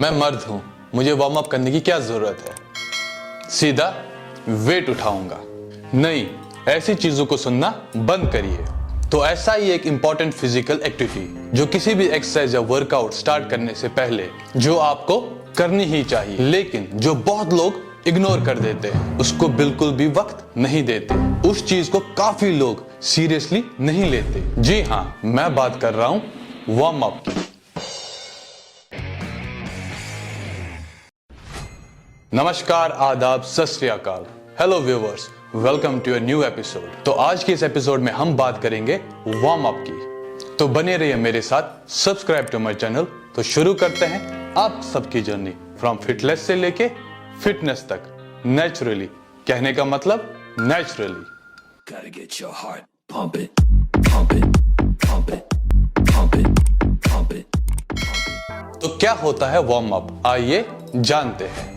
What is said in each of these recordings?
मैं मर्द हूं, मुझे वार्म अप करने की क्या जरूरत है? सीधा वेट उठाऊंगा। नहीं, ऐसी चीजों को सुनना बंद करिए। तो ऐसा ही एक इंपॉर्टेंट फिजिकल एक्टिविटी जो किसी भी एक्सरसाइज या वर्कआउट स्टार्ट करने से पहले जो आपको करनी ही चाहिए, लेकिन जो बहुत लोग इग्नोर कर देते हैं, उसको बिल्कुल भी वक्त नहीं देते, उस चीज को काफी लोग सीरियसली नहीं लेते। जी हाँ, मैं बात कर रहा हूं वार्म अप की। नमस्कार, आदाब, सत श्री अकाल। Hello viewers, welcome to a new episode. तो आज के इस एपिसोड में हम बात करेंगे वार्म अप की। तो बने रहिए मेरे साथ, सब्सक्राइब टू माय चैनल। तो शुरू करते हैं आप सबकी जर्नी फ्रॉम फिटनेस से लेके फिटनेस तक, नेचुरली। कहने का मतलब naturally. Gotta get your heart pumping, pumping, pumping, pumping, pumping. तो क्या होता है वार्म अप, आइए जानते हैं।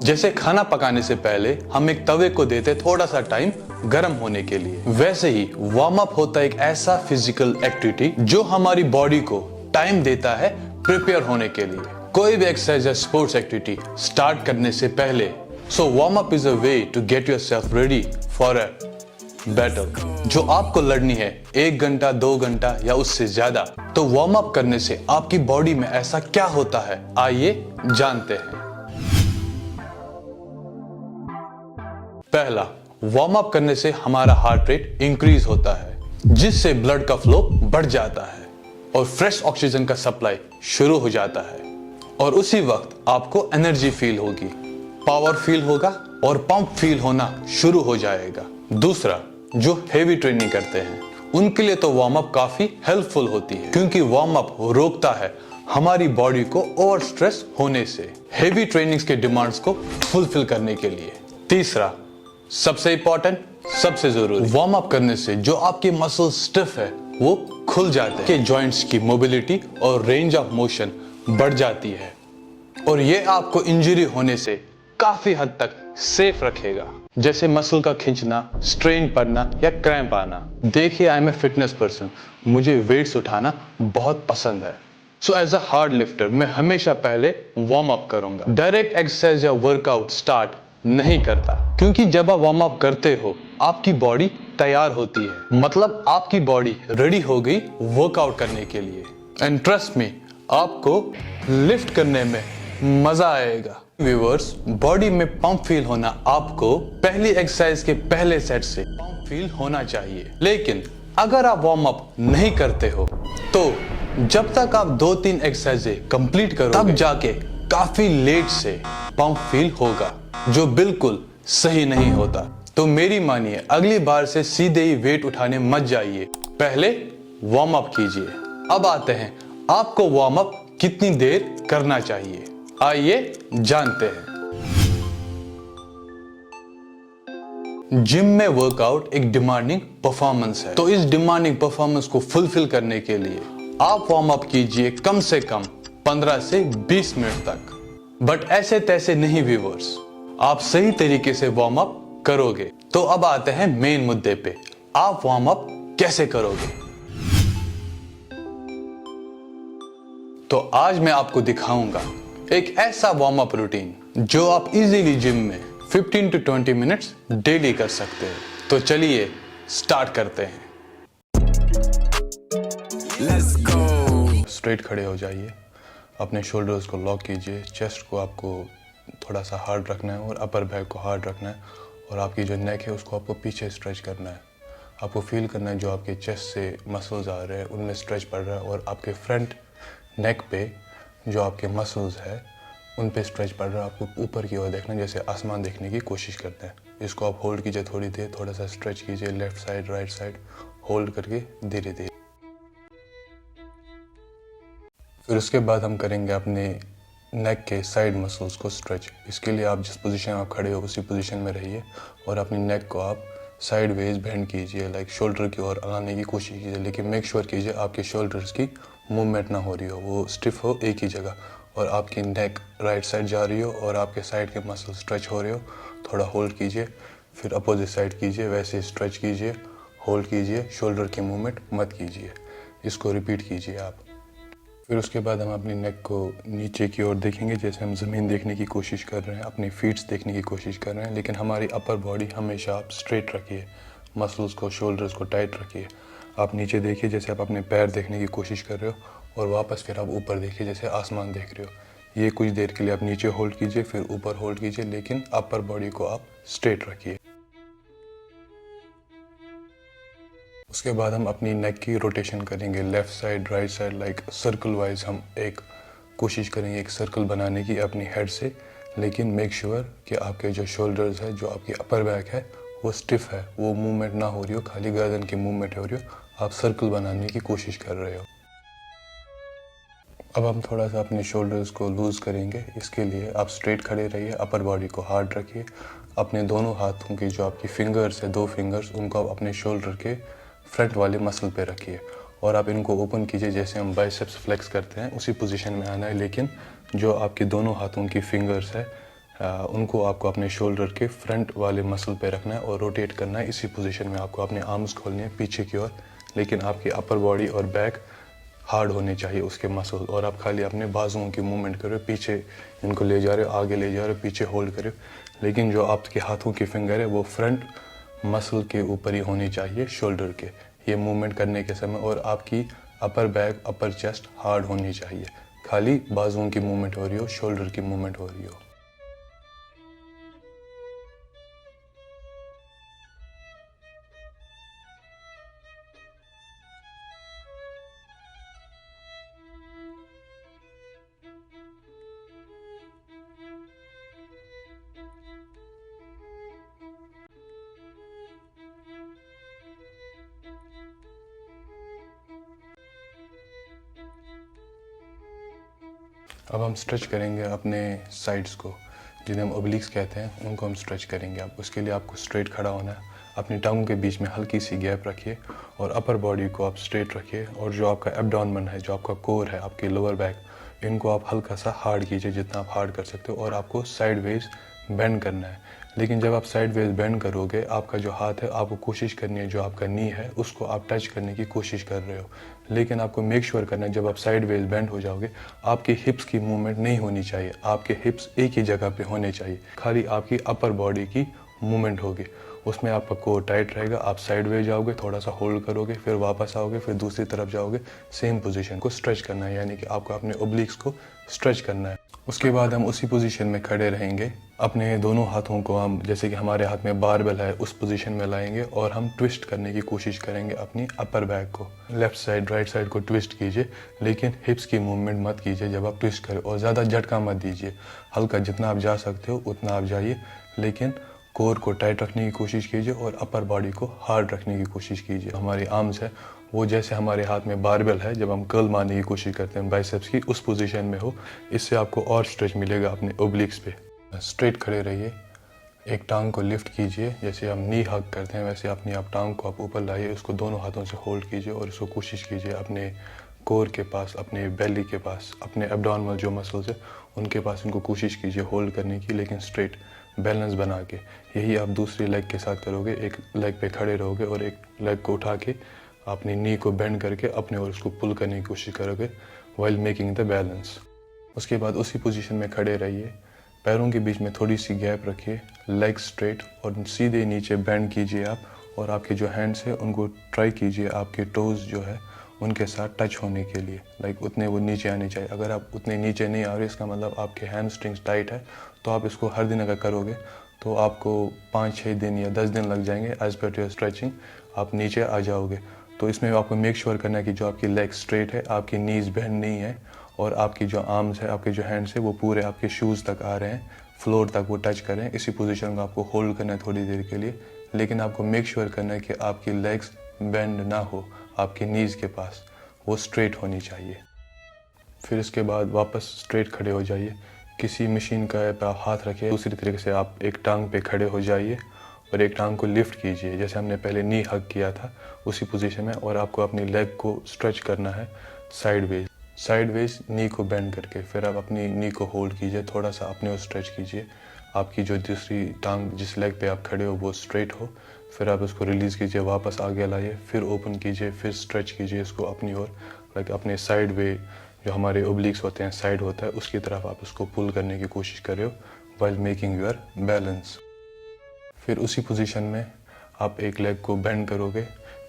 जैसे खाना पकाने से पहले हम एक तवे को देते थोड़ा सा टाइम गर्म होने के लिए, वैसे ही वार्म अप होता है एक ऐसा फिजिकल एक्टिविटी जो हमारी बॉडी को टाइम देता है प्रिपेयर होने के लिए। कोई भी एक्सरसाइज या स्पोर्ट्स एक्टिविटी स्टार्ट करने से पहले, so warm up is a way to get yourself ready for a battle जो आपको लड़नी है 1 घंटा 2 घंटा या उससे ज्यादा। तो वार्म अप करने से आपकी बॉडी में ऐसा क्या होता है, आइए जानते हैं। पहला, वार्म अप करने से हमारा हार्ट रेट इंक्रीज होता है, जिससे ब्लड का फ्लो बढ़ जाता है और फ्रेश ऑक्सीजन का सप्लाई शुरू हो जाता है। और उसी वक्त आपको एनर्जी फील होगी, पावर फील होगा और पंप फील होना शुरू हो जाएगा। दूसरा, जो हेवी ट्रेनिंग करते हैं उनके लिए तो वार्म अप काफी हेल्पफुल होती है, क्योंकि वार्म अप रोकता है हमारी बॉडी को ओवर स्ट्रेस होने से, हेवी ट्रेनिंग्स के डिमांड्स को फुलफिल करने के लिए। तीसरा, सबसे इंपॉर्टेंट, सबसे जरूरी, वार्म अप करने से जो आपके मसल स्टिफ है वो खुल जाते हैं, जॉइंट्स की मोबिलिटी और रेंज ऑफ मोशन बढ़ जाती है और ये आपको इंजरी होने से काफी हद तक सेफ रखेगा, जैसे मसल का खींचना, स्ट्रेन पड़ना या क्रैम्प आना। देखिए, I am a fitness person, मुझे वेट्स उठाना बहुत पसंद है। So as a hard lifter मैं हमेशा पहले वार्म अप करूंगा, डायरेक्ट एक्सरसाइज या वर्कआउट स्टार्ट नहीं करता, क्योंकि जब आप वार्म अप करते हो आपकी बॉडी तैयार होती है, मतलब आपकी बॉडी रेडी हो गई वर्कआउट करने के लिए। एंड ट्रस्ट मी, आपको लिफ्ट करने में मजा आएगा। व्यूअर्स, बॉडी में पंप फील होना आपको पहली एक्सरसाइज के पहले सेट से पंप फील होना चाहिए, लेकिन अगर आप वार्म अप नहीं करते हो तो जब तक आप 2-3 एक्सरसाइजें कंप्लीट करोगे तब जाके काफी लेट से पंप फील होगा, जो बिल्कुल सही नहीं होता। तो मेरी मानिए, अगली बार से सीधे ही वेट उठाने मत जाइए, पहले वार्म अप कीजिए। अब आते हैं आपको वार्म अप कितनी देर करना चाहिए, आइए जानते हैं। जिम में वर्कआउट एक डिमांडिंग परफॉर्मेंस है, तो इस डिमांडिंग परफॉर्मेंस को फुलफिल करने के लिए आप वार्म अप कीजिए कम से कम 15 से 20 मिनट तक। बट ऐसे तैसे नहीं व्यूअर्स, आप सही तरीके से वार्म अप करोगे। तो अब आते हैं मेन मुद्दे पे, आप वार्म अप कैसे करोगे। तो आज मैं आपको दिखाऊंगा एक ऐसा वार्म अप रूटीन जो आप इजीली जिम में 15 to 20 मिनट्स डेली कर सकते हैं। तो चलिए स्टार्ट करते हैं। Let's go. स्ट्रेट खड़े हो जाइए, अपने शोल्डर्स को लॉक कीजिए, चेस्ट को आपको थोड़ा सा हार्ड रखना है और अपर बैक को हार्ड रखना है, और आपकी जो नेक है उसको आपको पीछे स्ट्रेच करना है। आपको फील करना है जो आपके चेस्ट से मसल्स आ रहे हैं उनमें स्ट्रेच पड़ रहा है, और आपके फ्रंट नेक पे जो आपके मसल्स है उन पे स्ट्रेच पड़ रहा है। आपको ऊपर की ओर देखना है, जैसे आसमान देखने की कोशिश करते हैं। इसको आप होल्ड कीजिए थोड़ी देर, थोड़ा सा स्ट्रेच कीजिए, left side right side hold करके धीरे धीरे। फिर उसके बाद हम करेंगे अपने नेक के साइड मसल्स को स्ट्रेच। इसके लिए आप जिस पोजीशन में आप खड़े हो उसी पोजीशन में रहिए और अपनी नेक को आप साइड वेज बेंड कीजिए, लाइक शोल्डर की ओर लाने की कोशिश कीजिए, लेकिन मेक श्योर कीजिए आपके शोल्डर्स की मूवमेंट ना हो रही हो, वो स्टिफ हो एक ही जगह, और आपकी नेक राइट साइड जा रही हो और आपके साइड के मसल स्ट्रेच हो रहे हो। थोड़ा होल्ड कीजिए, फिर अपोजिट साइड कीजिए, वैसे स्ट्रेच कीजिए, होल्ड कीजिए, शोल्डर की मूवमेंट मत कीजिए। इसको रिपीट कीजिए आप फिर उसके बाद हम अपनी नेक को नीचे की ओर देखेंगे, जैसे हम ज़मीन देखने की कोशिश कर रहे हैं, अपनी फीट्स देखने की कोशिश कर रहे हैं, लेकिन हमारी अपर बॉडी हमेशा आप स्ट्रेट रखिए, मसल्स को, शोल्डर्स को टाइट रखिए। आप नीचे देखिए जैसे आप अपने पैर देखने की कोशिश कर रहे हो, और वापस फिर आप ऊपर देखिए जैसे आसमान देख रहे हो। ये कुछ देर के लिए आप नीचे होल्ड कीजिए, फिर ऊपर होल्ड कीजिए, लेकिन अपर बॉडी को आप स्ट्रेट रखिए। उसके बाद हम अपनी नेक की रोटेशन करेंगे, left side, right side, like circle wise हम एक कोशिश करेंगे एक सर्कल बनाने की अपनी हेड से, लेकिन मेक श्योर कि आपके जो शोल्डर्स है, जो आपकी अपर बैक है, वो स्टिफ है, वो मूवमेंट ना हो रही हो, खाली गर्दन की मूवमेंट हो रही हो, आप सर्कल बनाने की कोशिश कर रहे हो। अब हम थोड़ा सा अपने शोल्डर्स को लूज़ करेंगे। इसके लिए आप स्ट्रेट खड़े रहिए, अपर बॉडी को हार्ड रखिए। अपने दोनों हाथों की जो आपकी फिंगर्स है, 2 फिंगर्स, उनको आप अपने शोल्डर के फ्रंट वाले मसल पे रखिए, और आप इनको ओपन कीजिए जैसे हम बाइसेप्स फ्लेक्स करते हैं, उसी पोजीशन में आना है। लेकिन जो आपके दोनों हाथों की फिंगर्स है, उनको आपको अपने शोल्डर के फ्रंट वाले मसल पे रखना है और रोटेट करना है। इसी पोजीशन में आपको अपने आर्म्स खोलने हैं पीछे की ओर, लेकिन आपकी अपर बॉडी और बैक हार्ड होने चाहिए उसके मसल, और आप खाली अपने बाजुओं की मूवमेंट कर रहे हो, पीछे इनको ले जा रहे हो, आगे ले जा रहे हो, पीछे होल्ड कर रहे हो, लेकिन जो आपके हाथों की फिंगर है वो फ्रंट मसल के ऊपर ही होनी चाहिए, शोल्डर के, ये मूवमेंट करने के समय। और आपकी अपर बैक, अपर चेस्ट हार्ड होनी चाहिए, खाली बाजुओं की मूवमेंट हो रही हो, शोल्डर की मूवमेंट हो रही हो। अब हम स्ट्रेच करेंगे अपने साइड्स को, जिन्हें हम ओब्लिक्स कहते हैं, उनको हम स्ट्रेच करेंगे। अब उसके लिए आपको स्ट्रेट खड़ा होना है, अपनी टांगों के बीच में हल्की सी गैप रखिए, और अपर बॉडी को आप स्ट्रेट रखिए, और जो आपका एब्डोमेन है, जो आपका कोर है, आपकी लोअर बैक, इनको आप हल्का सा हार्ड कीजिए, जितना आप हार्ड कर सकते हो, और आपको साइड वेज बेंड करना है। लेकिन जब आप साइड वेज बेंड करोगे, आपका जो हाथ है, आपको कोशिश करनी है जो आपका नी है उसको आप टच करने की कोशिश कर रहे हो, लेकिन आपको मेक श्योर करना है जब आप साइड वेज बेंड हो जाओगे, आपकी हिप्स की मूवमेंट नहीं होनी चाहिए, आपके हिप्स एक ही जगह पे होने चाहिए, खाली आपकी अपर बॉडी की मूवमेंट होगी। उसमें आपका कोर टाइट रहेगा, आप साइड वेज जाओगे, थोड़ा सा होल्ड करोगे, फिर वापस आओगे, फिर दूसरी तरफ जाओगे, सेम पोजीशन को स्ट्रेच करना है, यानी कि आपको अपने ओब्लिक्स को स्ट्रेच करना है। उसके बाद हम उसी पोजीशन में खड़े रहेंगे, अपने दोनों हाथों को हम, जैसे कि हमारे हाथ में बारबेल है, उस पोजीशन में लाएंगे, और हम ट्विस्ट करने की कोशिश करेंगे अपनी अपर बैक को। लेफ्ट साइड, राइट साइड को ट्विस्ट कीजिए, लेकिन हिप्स की मूवमेंट मत कीजिए जब आप ट्विस्ट करें, और ज़्यादा झटका मत दीजिए, हल्का जितना आप जा सकते हो उतना आप जाइए, लेकिन कोर को टाइट रखने की कोशिश कीजिए और अपर बॉडी को हार्ड रखने की कोशिश कीजिए। हमारी आर्म्स है वो जैसे हमारे हाथ में बारबेल है, जब हम कर्ल मारने की कोशिश करते हैं बाइसेप्स की, उस पोजीशन में हो, इससे आपको और स्ट्रेच मिलेगा अपने ओब्लिक्स पे। स्ट्रेट खड़े रहिए, एक टांग को लिफ्ट कीजिए, जैसे हम नी हग करते हैं वैसे अपनी आप टांग को आप ऊपर लाइए, उसको दोनों हाथों से होल्ड कीजिए, और इसको कोशिश कीजिए अपने कोर के पास, अपने बेली के पास, अपने एब्डोमिनल जो मसल्स है उनके पास, इनको कोशिश कीजिए होल्ड करने की, लेकिन स्ट्रेट बैलेंस बना के। यही आप दूसरी लेग के साथ करोगे, एक लेग पे खड़े रहोगे और एक लेग को उठा के अपनी नी को बेंड करके अपने और उसको पुल करने की कोशिश करोगे, वाइल मेकिंग द बैलेंस। उसके बाद उसी पोजीशन में खड़े रहिए, पैरों के बीच में थोड़ी सी गैप रखिए, लेग स्ट्रेट, और सीधे नीचे बेंड कीजिए आप, और आपके जो हैंड्स है उनको ट्राई कीजिए आपके टोज़ जो है उनके साथ टच होने के लिए, लाइक उतने वो नीचे आने चाहिए। अगर आप उतने नीचे नहीं आ रहे, इसका मतलब आपके हैंड स्ट्रिंग्स टाइट है। तो आप इसको हर दिन अगर करोगे तो आपको 5-6 दिन या 10 दिन लग जाएंगे, एज पर योर स्ट्रेचिंग आप नीचे आ जाओगे। तो इसमें आपको मेक श्योर करना है कि जो आपकी लेग स्ट्रेट है, आपकी नीज बेंड नहीं है, और आपकी जो आर्म्स है, आपके जो हैंड्स है, वो पूरे आपके शूज़ तक आ रहे हैं, फ्लोर तक वो टच करें। इसी पोजीशन को आपको होल्ड करना है थोड़ी देर के लिए, लेकिन आपको मेक श्योर करना है कि आपकी लेग्स बेंड ना हो, आपकी नीज़ के पास वो स्ट्रेट होनी चाहिए। फिर इसके बाद वापस स्ट्रेट खड़े हो जाइए, किसी मशीन का पे आप हाथ रखिए, दूसरी तरीके से आप एक टांग पे खड़े हो जाइए और एक टांग को लिफ्ट कीजिए, जैसे हमने पहले नी हग किया था उसी पोजीशन में, और आपको अपनी लेग को स्ट्रेच करना है साइडवेज नी को बेंड करके। फिर आप अपनी नी को होल्ड कीजिए, थोड़ा सा अपने को स्ट्रेच कीजिए, आपकी जो दूसरी टांग जिस लेग पे आप खड़े हो वो स्ट्रेट हो। फिर आप इसको रिलीज़ कीजिए, वापस आगे लाइए, फिर ओपन कीजिए, फिर स्ट्रेच कीजिए इसको अपनी ओर, लाइक अपने साइड वे जो हमारे ओब्लिक्स होते हैं, साइड होता है, उसकी तरफ आप उसको पुल करने की कोशिश कर रहे हो वाइल मेकिंग योर बैलेंस। फिर उसी पोजीशन में आप एक लेग को बेंड करोगे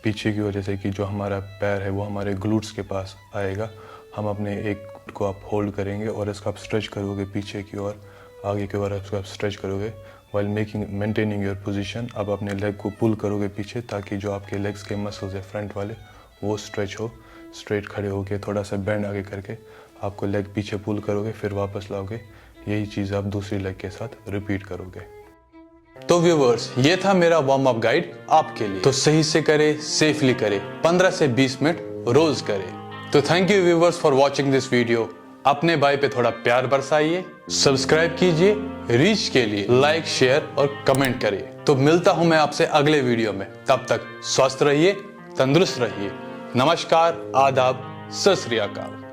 पीछे की ओर, जैसे कि जो हमारा पैर है वो हमारे ग्लूट्स के पास आएगा। हम अपने एक को आप होल्ड करेंगे और इसको आप स्ट्रेच करोगे पीछे की ओर, आगे की ओर इसको आप स्ट्रेच करोगे वाइल मेंटेनिंग योर पोजीशन। आप अपने लेग को पुल करोगे पीछे ताकि जो आपके लेग्स के मसल्स है फ्रंट वाले वो स्ट्रेच हो। स्ट्रेट खड़े होके थोड़ा सा बेंड आगे करके आपको लेग पीछे पुल करोगे, फिर वापस लाओगे। यही चीज़ आप दूसरी लेग के साथ रिपीट करोगे। तो व्यूअर्स, ये था मेरा वार्म अप गाइड आपके लिए। तो सही से करे, सेफली करे, 15 से 20 मिनट रोज करे। तो thank you viewers for watching this video. अपने भाई पे थोड़ा प्यार बरसाइए, सब्सक्राइब कीजिए, रीच के लिए लाइक, शेयर और कमेंट करिए। तो मिलता हूं मैं आपसे अगले वीडियो में। तब तक स्वस्थ रहिए, तंदुरुस्त रहिए। नमस्कार, आदाब, सत श्री अकाल।